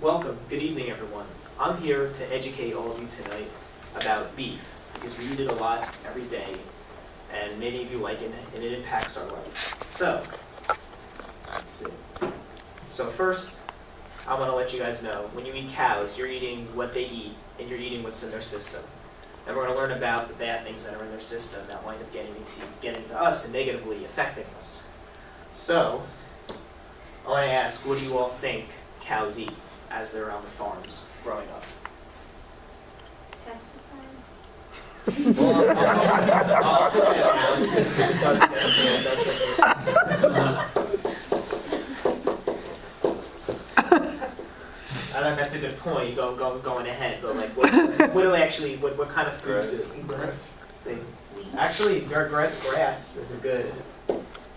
Welcome. Good evening, everyone. I'm here to educate all of you tonight about beef, because we eat it a lot every day, and many of you like it, and it impacts our life. So, let's see. So first, I want to let you guys know, when you eat cows, you're eating what they eat, and you're eating what's in their system. And we're going to learn about the bad things that are in their system that wind up getting to us and negatively affecting us. So, I want to ask, what do you all think cows eat as they're on the farms growing up? Pesticide. I'll put you down, because it does I think that's a good point. Going ahead, but like, what do they actually? What kind of foods do they eat? Grass. Actually, grass is a good.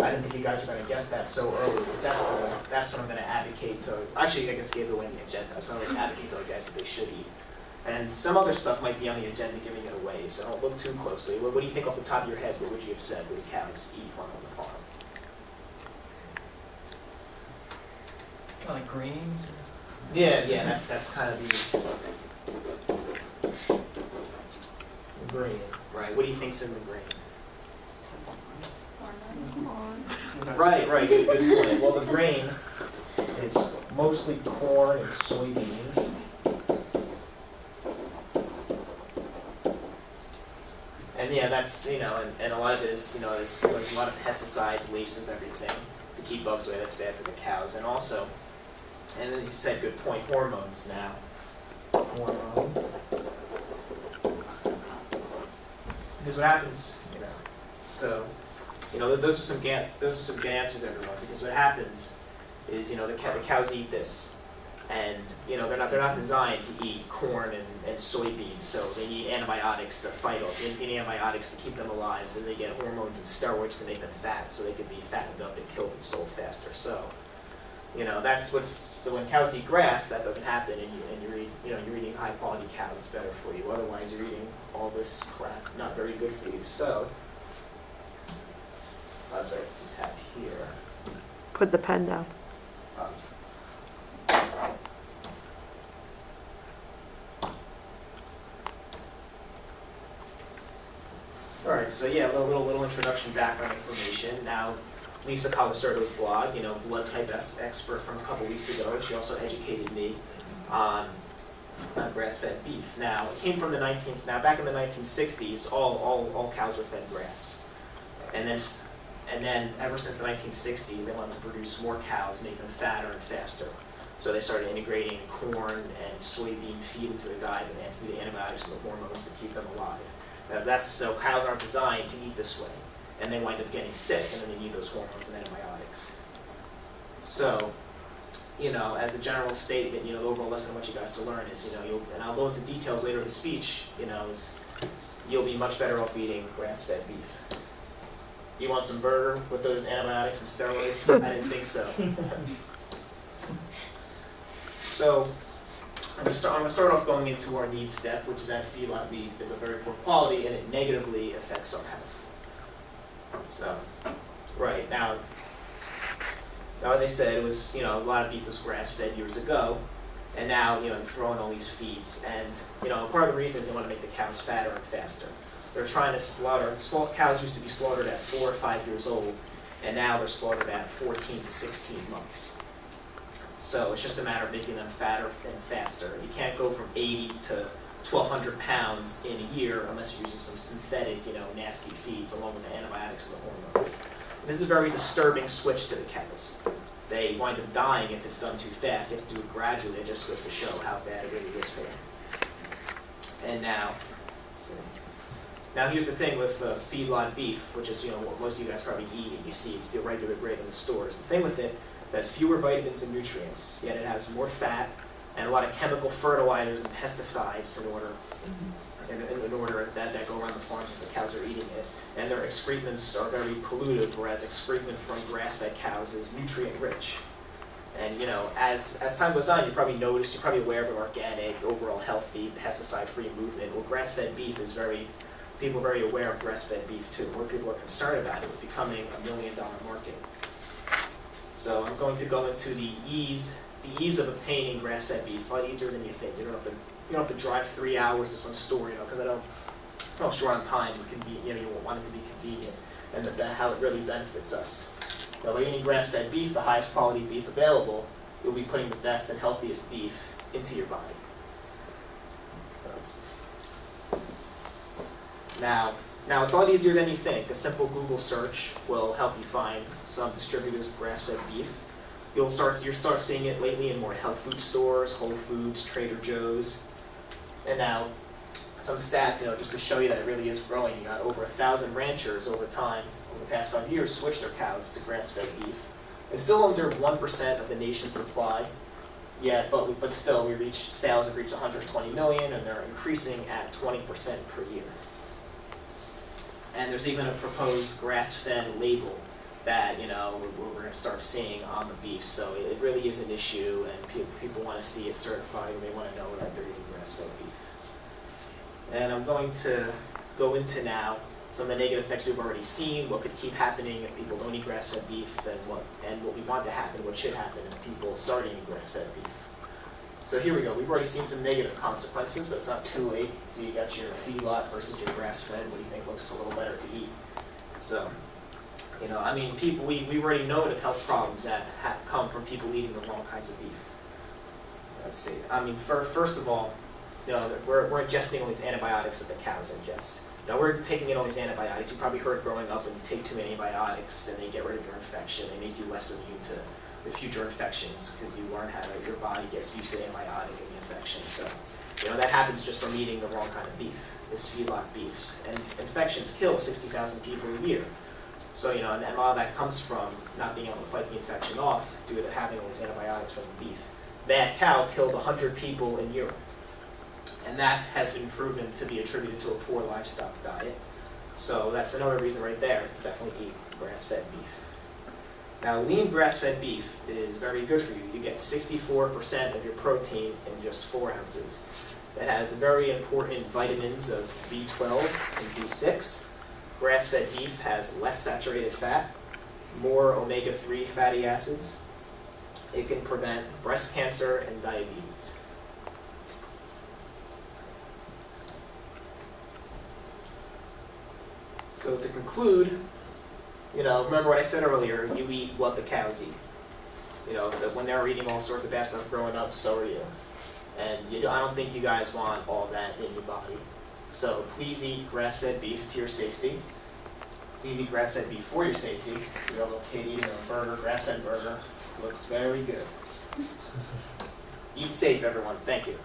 I didn't think you guys were going to guess that so early, because that's what I'm going to advocate to. Actually, I guess gave away the agenda. So I'm going to advocate to you guys that they should eat. And some other stuff might be on the agenda, giving it away. So don't look too closely. What do you think off the top of your head? What would you have said? What do cows eat when on the farm? Kind of greens. Yeah, that's kind of the grain, right? What do you think's in the grain? Right, good point. Well, the grain is mostly corn and soybeans. And yeah, that's, and a lot of it is, it's like a lot of pesticides laced with everything to keep bugs away. That's bad for the cows. And also, and then you said, good point, hormones now. Hormone. Because what happens, so, those are some good answers, everyone. Because what happens is, the cows eat this, and they're not designed to eat corn and soybeans. So they need antibiotics to fight off. They need antibiotics to keep them alive. So they get hormones and steroids to make them fat, so they can be fattened up and killed and sold faster. So, so when cows eat grass, that doesn't happen, and you're eating high quality cows. It's better for you. Otherwise, you're eating all this crap, not very good for you. So. That's right, tap here. Put the pen down. All right, so yeah, a little introduction, background information. Now, Lisa Colasurdo's blog, blood type expert from a couple weeks ago. She also educated me on grass-fed beef. Now, it came from back in the 1960s, all cows were fed grass, and then ever since the 1960s, they wanted to produce more cows, make them fatter and faster. So they started integrating corn and soybean feed into the diet, and they had to do the antibiotics and the hormones to keep them alive. So cows aren't designed to eat this way, and they wind up getting sick, and then they need those hormones and antibiotics. So, as a general statement, the overall lesson I want you guys to learn is, and I'll go into details later in the speech, is you'll be much better off eating grass-fed beef. Do you want some burger with those antibiotics and steroids? I didn't think so. So, I'm going to start off going into our needs step, which is that feedlot beef is of very poor quality and it negatively affects our health. So, right, now as I said, it was, a lot of beef was grass-fed years ago, and now, they're throwing all these feeds. And, part of the reason is they want to make the cows fatter and faster. They're trying to cows used to be slaughtered at 4 or 5 years old, and now they're slaughtered at 14 to 16 months. So it's just a matter of making them fatter and faster. You can't go from 80 to 1,200 pounds in a year unless you're using some synthetic, nasty feeds along with the antibiotics and the hormones. This is a very disturbing switch to the cows. They wind up dying if it's done too fast. You have to do it gradually. It just goes to show how bad it really is for them. And now here's the thing with feedlot beef, which is what most of you guys probably eat and you see. It's the regular grade in the stores. The thing with it is it has fewer vitamins and nutrients, yet it has more fat and a lot of chemical fertilizers and pesticides in order that go around the farms as the cows are eating it. And their excrements are very polluted, whereas excrement from grass-fed cows is nutrient-rich. And as time goes on, you probably noticed, you're probably aware of an organic, overall healthy, pesticide-free movement. Well, grass-fed beef is people are very aware of grass-fed beef too. More people are concerned about it. It's becoming $1 million market. So I'm going to go into the E's the ease of obtaining grass-fed beef is a lot easier than you think. You don't have to drive 3 hours to some store, because I know short on time, you won't want it to be convenient, and how it really benefits us. By eating grass-fed beef, the highest quality beef available, you'll be putting the best and healthiest beef into your body. Now it's a lot easier than you think. A simple Google search will help you find some distributors of grass-fed beef. You'll start seeing it lately in more health food stores, Whole Foods, Trader Joe's. And now, some stats, just to show you that it really is growing. You got over 1,000 ranchers over time, over the past 5 years, switched their cows to grass-fed beef. It's still under 1% of the nation's supply, yet, but still, sales have reached 120 million, and they're increasing at 20% per year. And there's even a proposed grass-fed label that we're going to start seeing on the beef. So it really is an issue, and people want to see it certified, and they want to know that they're eating grass-fed beef. And I'm going to go into now some of the negative effects we've already seen, what could keep happening if people don't eat grass-fed beef, and what we want to happen, what should happen if people start eating grass-fed beef. So here we go. We've already seen some negative consequences, but it's not too late. So you got your feedlot versus your grass-fed. What do you think looks a little better to eat? So, people, we already know the health problems that come from people eating the wrong kinds of beef. Let's see. First of all, we're ingesting all these antibiotics that the cows ingest. Now we're taking in all these antibiotics. You probably heard growing up when you take too many antibiotics and they get rid of your infection. They make you less immune to the future infections because you learn how your body gets used to the antibiotic and the infection. So, that happens just from eating the wrong kind of beef, this feedlot beef. And infections kill 60,000 people a year. So, and a lot of that comes from not being able to fight the infection off due to having all these antibiotics from the beef. That cow killed 100 people in Europe. And that has been proven to be attributed to a poor livestock diet. So that's another reason right there to definitely eat grass-fed beef. Now, lean grass-fed beef is very good for you. You get 64% of your protein in just 4 ounces. It has the very important vitamins of B12 and B6. Grass-fed beef has less saturated fat, more omega-3 fatty acids. It can prevent breast cancer and diabetes. So to conclude, remember what I said earlier, you eat what the cows eat. When they were eating all sorts of bad stuff growing up, so are you. And I don't think you guys want all that in your body. So please eat grass-fed beef to your safety. Please eat grass-fed beef for your safety. You have a kid eating a burger, grass-fed burger. Looks very good. Eat safe, everyone. Thank you.